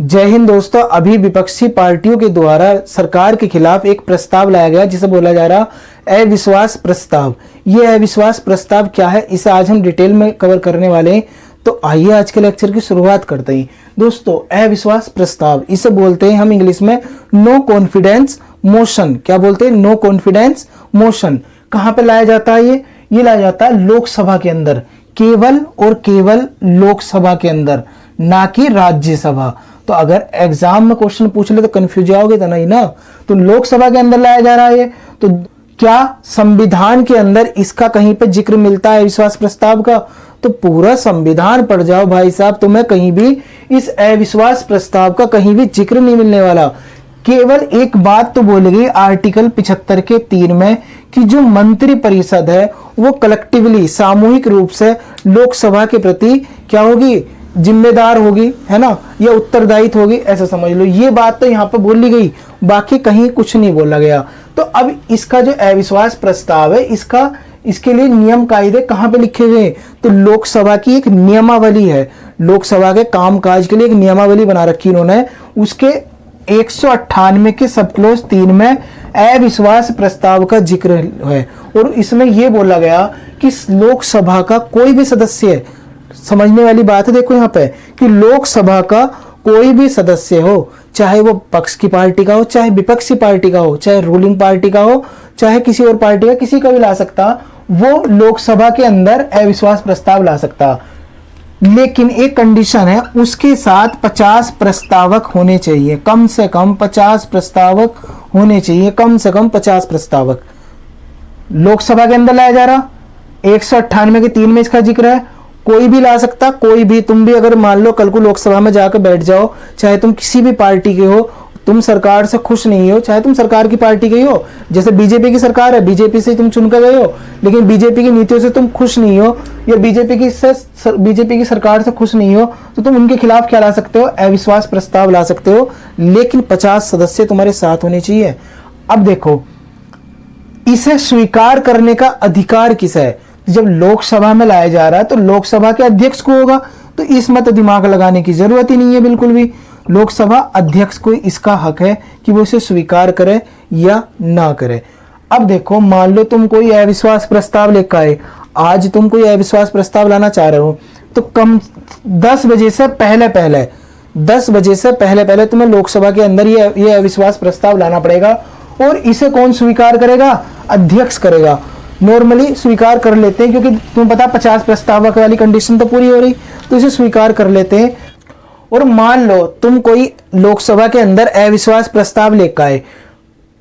जय हिंद दोस्तों। अभी विपक्षी पार्टियों के द्वारा सरकार के खिलाफ एक प्रस्ताव लाया गया जिसे बोला जा रहा अविश्वास प्रस्ताव। ये अविश्वास प्रस्ताव क्या है इसे आज हम डिटेल में कवर करने वाले हैं। तो आइए आज के लेक्चर की शुरुआत करते हैं। दोस्तों अविश्वास प्रस्ताव इसे बोलते हैं हम इंग्लिश में नो कॉन्फिडेंस मोशन। क्या बोलते हैं? No confidence motion. कहां पे लाया जाता है? ये लाया जाता है लोकसभा के अंदर, केवल और केवल लोकसभा के अंदर, ना कि राज्यसभा। तो अगर एग्जाम में क्वेश्चन पूछ ले तो कंफ्यूज जाओगे तो नहीं ना। तो लोकसभा के अंदर लाया जा रहा है। तो क्या संविधान के अंदर इसका कहीं पे जिक्र मिलता है अविश्वास प्रस्ताव का? तो पूरा संविधान पढ़ जाओ भाई साहब, तुम्हें कहीं भी इस अविश्वास प्रस्ताव का कहीं भी जिक्र नहीं मिलने वाला। केवल एक बात तो बोली गई आर्टिकल 75 के 3 में कि जो मंत्री परिषद है वो कलेक्टिवली सामूहिक रूप से लोकसभा के प्रति क्या होगी? जिम्मेदार होगी, है ना, या उत्तरदायित्व होगी, ऐसा समझ लो। ये बात तो यहाँ पर बोली गई, बाकी कहीं कुछ नहीं बोला गया। तो अब इसका जो अविश्वास प्रस्ताव है इसके लिए नियम कायदे कहाँ पे लिखे हुए हैं? तो लोकसभा की एक नियमावली है, लोकसभा के कामकाज के लिए एक नियमावली बना रखी इन्होंने। उसके 198 के सब क्लोज 3 में अविश्वास प्रस्ताव का जिक्र है और इसमें यह बोला गया कि लोकसभा का कोई भी सदस्य, समझने वाली बात है देखो यहाँ पे, कि लोकसभा का कोई भी सदस्य हो, चाहे वो पक्ष की पार्टी का हो, चाहे विपक्षी पार्टी का हो, चाहे रूलिंग पार्टी का हो, चाहे किसी और पार्टी का, किसी का भी ला सकता, वो लोकसभा के अंदर अविश्वास प्रस्ताव ला सकता। लेकिन एक कंडीशन है, उसके साथ 50 प्रस्तावक होने चाहिए, कम से कम 50 प्रस्तावक होने चाहिए, कम से कम 50 प्रस्तावक। लोकसभा के अंदर लाया जा रहा 198 के 3 में इसका जिक्र है। कोई भी ला सकता, कोई भी। तुम भी अगर मान लो कल को लोकसभा में जाकर बैठ जाओ, चाहे तुम किसी भी पार्टी के हो, तुम सरकार से खुश नहीं हो, चाहे तुम सरकार की पार्टी के हो, जैसे बीजेपी की सरकार है, बीजेपी से तुम चुनकर गए हो, लेकिन बीजेपी की नीतियों से तुम खुश नहीं हो, या बीजेपी की सरकार से खुश नहीं हो, तो तुम उनके खिलाफ क्या ला सकते हो? अविश्वास प्रस्ताव ला सकते हो। लेकिन 50 सदस्य तुम्हारे साथ होने चाहिए। अब देखो, इसे स्वीकार करने का अधिकार किस है? जब लोकसभा में लाया जा रहा है तो लोकसभा के अध्यक्ष को होगा। तो इसमें तो दिमाग लगाने की जरूरत ही नहीं है बिल्कुल भी। लोकसभा अध्यक्ष को इसका हक है कि वो इसे स्वीकार करे या ना करे। अब देखो, मान लो तुम कोई अविश्वास प्रस्ताव लेकर आए, आज तुम कोई अविश्वास प्रस्ताव लाना चाह रहे हो, तो कम 10 बजे से पहले 10 बजे से पहले तुम्हें लोकसभा के अंदर ये अविश्वास प्रस्ताव लाना पड़ेगा। और इसे कौन स्वीकार करेगा? अध्यक्ष करेगा। नॉर्मली स्वीकार कर लेते हैं क्योंकि तुम्हें पता 50 प्रस्तावक वाली कंडीशन तो पूरी हो रही, तो इसे स्वीकार कर लेते हैं। और मान लो तुम कोई लोकसभा के अंदर अविश्वास प्रस्ताव लेकर आए,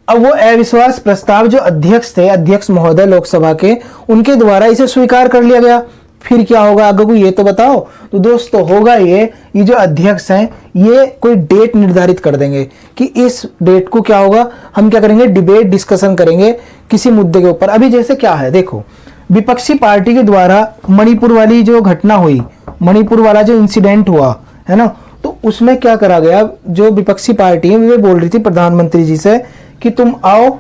अब वो अविश्वास प्रस्ताव जो अध्यक्ष थे, अध्यक्ष महोदय लोकसभा के, उनके द्वारा इसे स्वीकार कर लिया गया, फिर क्या होगा आगे को ये तो बताओ। तो दोस्तों होगा ये जो अध्यक्ष हैं ये कोई डेट निर्धारित कर देंगे कि इस डेट को क्या होगा, हम क्या करेंगे, डिबेट डिस्कशन करेंगे किसी मुद्दे के ऊपर। अभी जैसे क्या है देखो, विपक्षी पार्टी के द्वारा मणिपुर वाली जो घटना हुई, मणिपुर वाला जो इंसिडेंट हुआ है ना, तो उसमें क्या करा गया, जो विपक्षी पार्टी है वे बोल रही थी प्रधानमंत्री जी से कि तुम आओ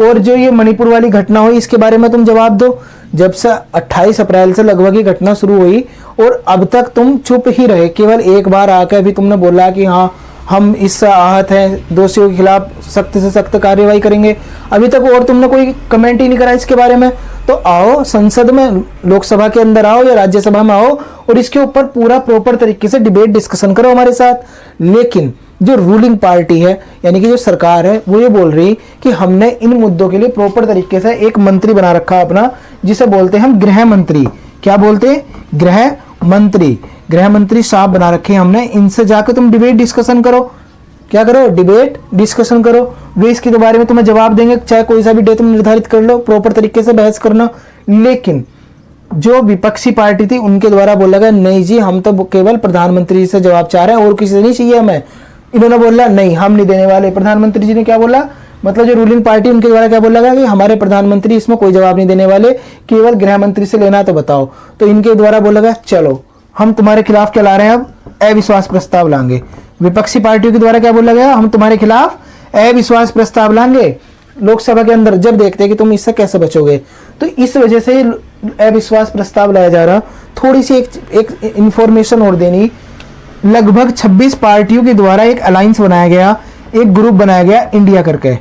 और जो ये मणिपुर वाली घटना हुई इसके बारे में तुम जवाब दो। जब से 28 अप्रैल से लगभग ये घटना शुरू हुई और अब तक तुम चुप ही रहे। केवल एक बार आकर अभी तुमने बोला कि हाँ हम इससे आहत हैं, दोषियों के खिलाफ सख्त से सख्त कार्रवाई करेंगे। अभी तक और तुमने कोई कमेंट ही नहीं करा इसके बारे में। तो आओ संसद में, लोकसभा के अंदर आओ या राज्यसभा में आओ और इसके ऊपर पूरा प्रॉपर तरीके से डिबेट डिस्कशन करो हमारे साथ। लेकिन जो रूलिंग पार्टी है यानी कि जो सरकार है वो ये बोल रही कि हमने इन मुद्दों के लिए प्रॉपर तरीके से एक मंत्री बना रखा है अपना, जिसे बोलते हैं हम गृह मंत्री। क्या बोलते हैं? गृह मंत्री। गृह मंत्री साहब बना रखे हैं हमने, इनसे जाकर तुम डिबेट डिस्कशन करो। क्या करो? डिबेट डिस्कशन करो। वे इसके बारे में तुम्हें जवाब देंगे, चाहे कोई सा भी डे तुम निर्धारित कर लो, प्रॉपर तरीके से बहस करना। लेकिन जो विपक्षी पार्टी थी उनके द्वारा बोला गया नहीं जी, हम तो केवल प्रधानमंत्री से जवाब चाह रहे हैं और किसी से नहीं चाहिए हमें। इन्होंने बोला नहीं हम नहीं देने वाले। प्रधानमंत्री जी ने क्या बोला, मतलब जो रूलिंग पार्टी उनके द्वारा क्या बोला गया कि हमारे प्रधानमंत्री इसमें कोई जवाब नहीं देने वाले, केवल गृह मंत्री से लेना तो बताओ। तो इनके द्वारा बोला गया चलो हम तुम्हारे खिलाफ क्या ला रहे हैं, अब अविश्वास प्रस्ताव लाएंगे। विपक्षी पार्टियों के द्वारा क्या बोला गया, हम तुम्हारे खिलाफ अविश्वास प्रस्ताव लाएंगे लोकसभा के अंदर। जब देखते हैं कि तुम इससे कैसे बचोगे, तो इस वजह से अविश्वास प्रस्ताव लाया जा रहा। थोड़ी सी एक इंफॉर्मेशन और देनी लगभग 26 पार्टियों के द्वारा एक अलायंस बनाया गया, एक ग्रुप बनाया गया इंडिया करके।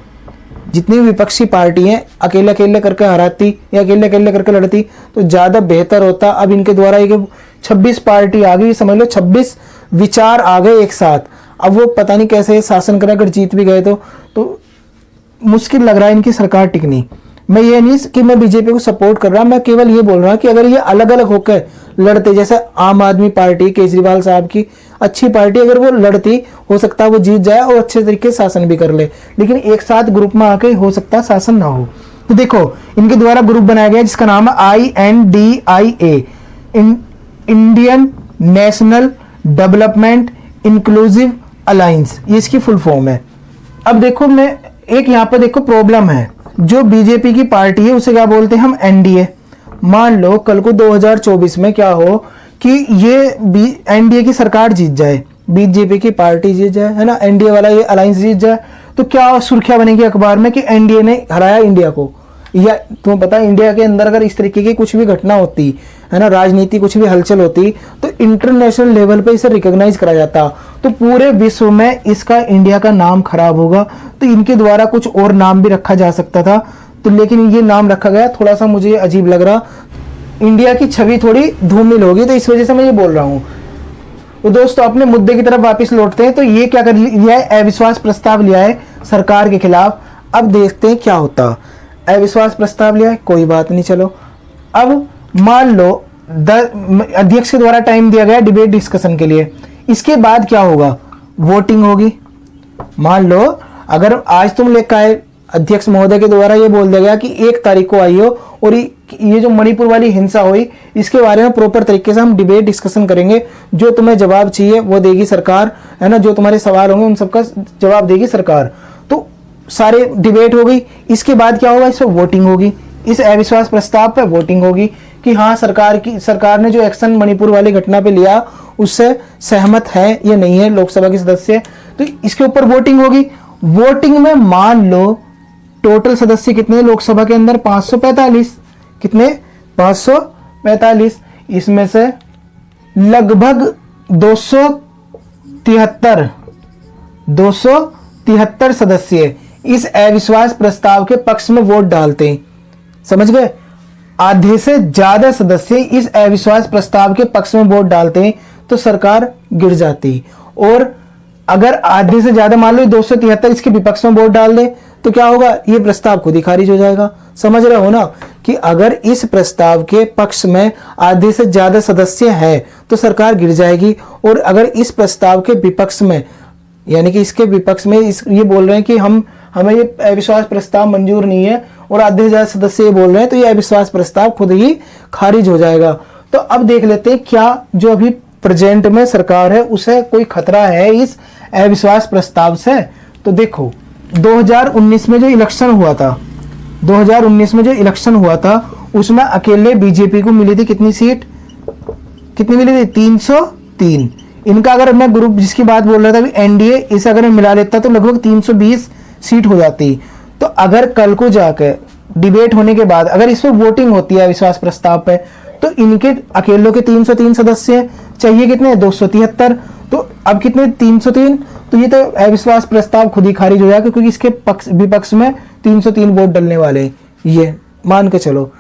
जितनी विपक्षी पार्टी हैं अकेले अकेले करके हराती या अकेले अकेले करके लड़ती तो ज़्यादा बेहतर होता। अब इनके द्वारा एक 26 पार्टी आ गई, समझ लो 26 विचार आ गए एक साथ। अब वो पता नहीं कैसे शासन करें, अगर जीत भी गए तो मुश्किल लग रहा है इनकी सरकार टिकनी। मैं ये नहीं कि मैं बीजेपी को सपोर्ट कर रहा, मैं केवल ये बोल रहा कि अगर ये अलग अलग होकर लड़ते, जैसे आम आदमी पार्टी केजरीवाल साहब की अच्छी पार्टी, अगर वो लड़ती हो सकता है वो जीत जाए और अच्छे तरीके से शासन भी कर ले, लेकिन एक साथ ग्रुप में आके हो सकता है शासन ना हो। तो देखो इनके द्वारा ग्रुप बनाया गया जिसका नाम है INDIA, Indian national development inclusive alliance, ये इसकी फुल फॉर्म है। अब देखो मैं एक यहाँ पर देखो प्रॉब्लम है, जो बीजेपी की पार्टी है उसे क्या बोलते हैं हम, NDA। मान लो कल को 2024 में क्या हो कि ये NDA की सरकार जीत जाए, बीजेपी की पार्टी जीत जाए, है ना, NDA वाला ये अलायंस जीत जाए, तो क्या सुर्खियां बनेगी अखबार में कि NDA ने हराया इंडिया को। या तुम्हें पता है इंडिया के अंदर अगर इस तरीके की कुछ भी घटना होती है ना, राजनीति कुछ भी हलचल होती तो इंटरनेशनल लेवल पे इसे रिकॉग्नाइज करा जाता, तो पूरे विश्व में इसका इंडिया का नाम खराब होगा। तो इनके द्वारा कुछ और नाम भी रखा जा सकता था, तो लेकिन ये नाम रखा गया, थोड़ा सा मुझे अजीब लग रहा, इंडिया की छवि थोड़ी धूमिल होगी, तो इस वजह से मैं ये बोल रहा हूँ। तो दोस्तों अपने मुद्दे की तरफ वापस लौटते हैं। तो ये क्या कर लिया है, अविश्वास प्रस्ताव लिया है सरकार के खिलाफ। अब देखते हैं क्या होता। अविश्वास प्रस्ताव लिया है, कोई बात नहीं, चलो अब मान लो अध्यक्ष के द्वारा टाइम दिया गया डिबेट डिस्कशन के लिए, इसके बाद क्या होगा, वोटिंग होगी। मान लो अगर आज तुम लेकर आए, अध्यक्ष महोदय के द्वारा ये बोल दिया गया कि 1 तारीख को आई हो और ये जो मणिपुर वाली हिंसा हुई इसके बारे में प्रॉपर तरीके से हम डिबेट डिस्कशन करेंगे, जो तुम्हें जवाब चाहिए वो देगी सरकार, है ना, जो तुम्हारे सवाल होंगे उन सबका जवाब देगी सरकार। तो सारे डिबेट हो गई, इसके बाद क्या होगा, इस पर वोटिंग होगी, इस अविश्वास प्रस्ताव पर वोटिंग होगी कि हाँ सरकार ने जो एक्शन मणिपुर वाली घटना पे लिया उससे सहमत है या नहीं है लोकसभा के सदस्य, तो इसके ऊपर वोटिंग होगी। वोटिंग में मान लो टोटल सदस्य कितने लोकसभा के अंदर, 545, कितने 545, इसमें से लगभग 273 सदस्य इस अविश्वास प्रस्ताव के पक्ष में वोट डालते हैं, समझ गए। आधे से ज्यादा सदस्य इस अविश्वास प्रस्ताव के पक्ष में वोट डालते हैं तो सरकार गिर जाती, और अगर आधे से ज्यादा मान लो 273 इसके विपक्ष में वोट डाल दे तो क्या होगा, ये प्रस्ताव खुद ही खारिज हो जाएगा। समझ रहे हो ना कि अगर इस प्रस्ताव के पक्ष में आधे से ज्यादा सदस्य हैं तो सरकार गिर जाएगी, और अगर इस प्रस्ताव के विपक्ष में, यानी कि इसके विपक्ष में ये बोल रहे हैं कि हमें ये अविश्वास प्रस्ताव मंजूर नहीं है और आधे से ज्यादा सदस्य ये बोल रहे हैं, तो ये अविश्वास प्रस्ताव खुद ही खारिज हो जाएगा। तो अब देख लेते हैं क्या जो अभी प्रेजेंट में सरकार है उसे कोई खतरा है इस अविश्वास प्रस्ताव से। तो देखो 2019 में जो इलेक्शन हुआ था, 2019 में जो इलेक्शन हुआ था उसमें अकेले बीजेपी को मिली थी कितनी सीट, कितनी मिली थी, 303। इनका अगर मैं ग्रुप जिसकी बात बोल रहा था अभी NDA, इसे अगर मिला लेता तो लगभग 320 सीट हो जाती। तो अगर कल को जाकर डिबेट होने के बाद अगर इस पर वोटिंग होती है विश्वास प्रस्ताव पे, तो इनके अकेलों के 303 सदस्य चाहिए, कितने 273, तो अब कितने 303, तो ये तो अविश्वास प्रस्ताव खुद ही खारिज हो जाएगा, क्योंकि इसके विपक्ष में 303 वोट डलने वाले, ये मान के चलो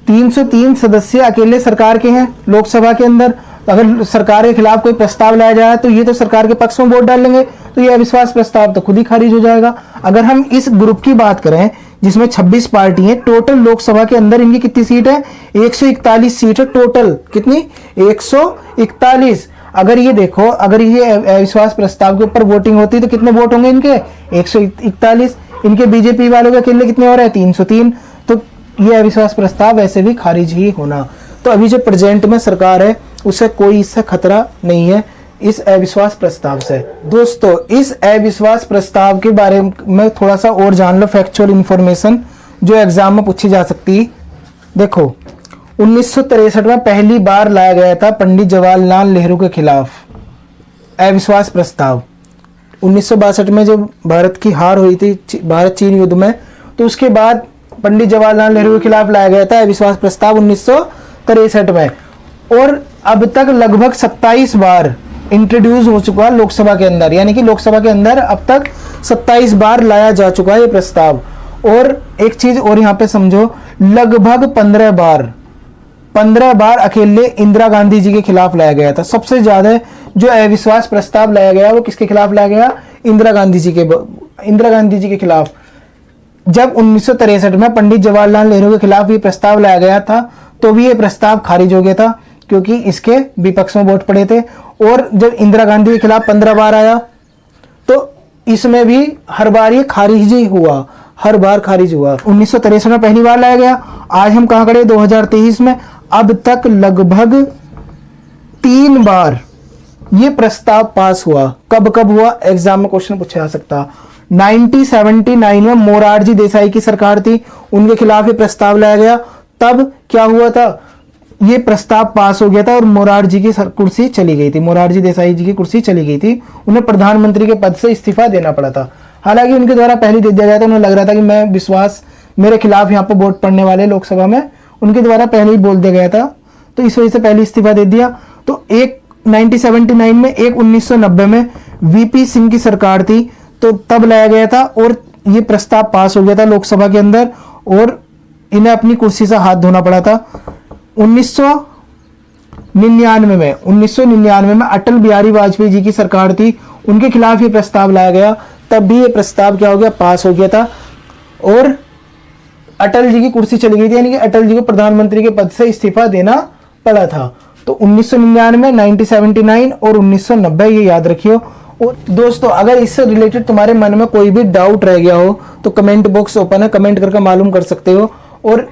303 सदस्य अकेले सरकार के हैं लोकसभा के अंदर। तो अगर सरकार के खिलाफ कोई प्रस्ताव लाया जाए तो ये तो सरकार के पक्ष में वोट डालेंगे, तो ये अविश्वास प्रस्ताव तो खुद ही खारिज हो जाएगा। अगर हम इस ग्रुप की बात करें जिसमें 26 पार्टी है, टोटल लोकसभा के अंदर इनकी कितनी सीट है, 141 सीट है टोटल, कितनी 141। अगर ये देखो, अगर ये अविश्वास प्रस्ताव के ऊपर वोटिंग होती तो कितने वोट होंगे इनके, 141। इनके बीजेपी वालों के अकेले कितने और है, 303। तो ये अविश्वास प्रस्ताव वैसे भी खारिज ही होना। तो अभी जो प्रेजेंट में सरकार है उसे कोई इससे खतरा नहीं है इस अविश्वास प्रस्ताव से। दोस्तों इस अविश्वास प्रस्ताव के बारे में थोड़ा सा और जान लो, फैक्चुअल इंफॉर्मेशन जो एग्जाम में पूछी जा सकती है। देखो 1963 में पहली बार लाया गया था पंडित जवाहरलाल नेहरू के खिलाफ अविश्वास प्रस्ताव। 1962 में जब भारत की हार हुई थी भारत चीन युद्ध में, तो उसके बाद पंडित जवाहरलाल नेहरू के खिलाफ लाया गया था अविश्वास प्रस्ताव 1963 में। और अब तक लगभग 27 बार इंट्रोड्यूस हो चुका है लोकसभा के अंदर, यानी कि लोकसभा के अंदर अब तक 27 बार लाया जा चुका है ये प्रस्ताव। और एक चीज और यहाँ पे समझो, लगभग 15 बार अकेले इंदिरा गांधी जी के खिलाफ लाया गया था। सबसे ज्यादा जो अविश्वास प्रस्ताव लाया गया वो किसके खिलाफ लाया गया? इंदिरा गांधी जी के खिलाफ। जब 1963 में पंडित जवाहरलाल नेहरू के खिलाफ ये प्रस्ताव लाया गया था तो भी ये प्रस्ताव खारिज हो गया था, क्योंकि इसके विपक्ष में वोट पड़े थे। और जब इंदिरा गांधी के खिलाफ 15 बार आया तो इसमें भी हर बार ये खारिज ही हुआ, हर बार खारिज हुआ। 1963 में पहली बार लाया गया। आज हम कहां खड़े? 2023 में। अब तक लगभग 3 बार ये प्रस्ताव पास हुआ। कब कब हुआ? एग्जाम में क्वेश्चन पूछा जा सकता। 1979 में मोरारजी देसाई की सरकार थी, उनके खिलाफ ये प्रस्ताव लाया गया। तब क्या हुआ था? ये प्रस्ताव पास हो गया था और मोरारजी की कुर्सी चली गई थी, मोरारजी देसाई जी की कुर्सी चली गई थी। उन्हें प्रधानमंत्री के पद से इस्तीफा देना पड़ा था। हालांकि उनके द्वारा पहले दे दिया गया था, उन्हें लग रहा था कि मैं विश्वास मेरे खिलाफ यहाँ पर वोट पड़ने वाले लोकसभा में, उनके द्वारा पहले ही बोल दिया गया था, तो इस वजह से पहले इस्तीफा दे दिया। तो एक 1979 में, एक 1990 में वीपी सिंह की सरकार थी, तो तब लाया गया था और ये प्रस्ताव पास हो गया था लोकसभा के अंदर और इन्हें अपनी कुर्सी से हाथ धोना पड़ा था। 1999 में अटल बिहारी वाजपेयी जी की सरकार थी, उनके खिलाफ ये प्रस्ताव लाया गया। तब भी ये प्रस्ताव क्या हो गया? पास हो गया था और अटल जी की कुर्सी चली गई थी, यानी कि अटल जी को प्रधानमंत्री के पद से इस्तीफा देना पड़ा था। तो 1999, 1979 और 1990 ये याद रखियो। और दोस्तों अगर इससे रिलेटेड तुम्हारे मन में कोई भी डाउट रह गया हो तो कमेंट बॉक्स ओपन है, कमेंट करके मालूम कर सकते हो। और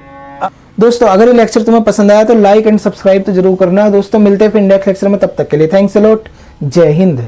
दोस्तों अगर ये लेक्चर तुम्हें पसंद आया तो लाइक एंड सब्सक्राइब तो जरूर करना। दोस्तों मिलते हैं फिर नेक्स्ट लेक्चर में, तब तक के लिए थैंक्स अ लॉट। जय हिंद।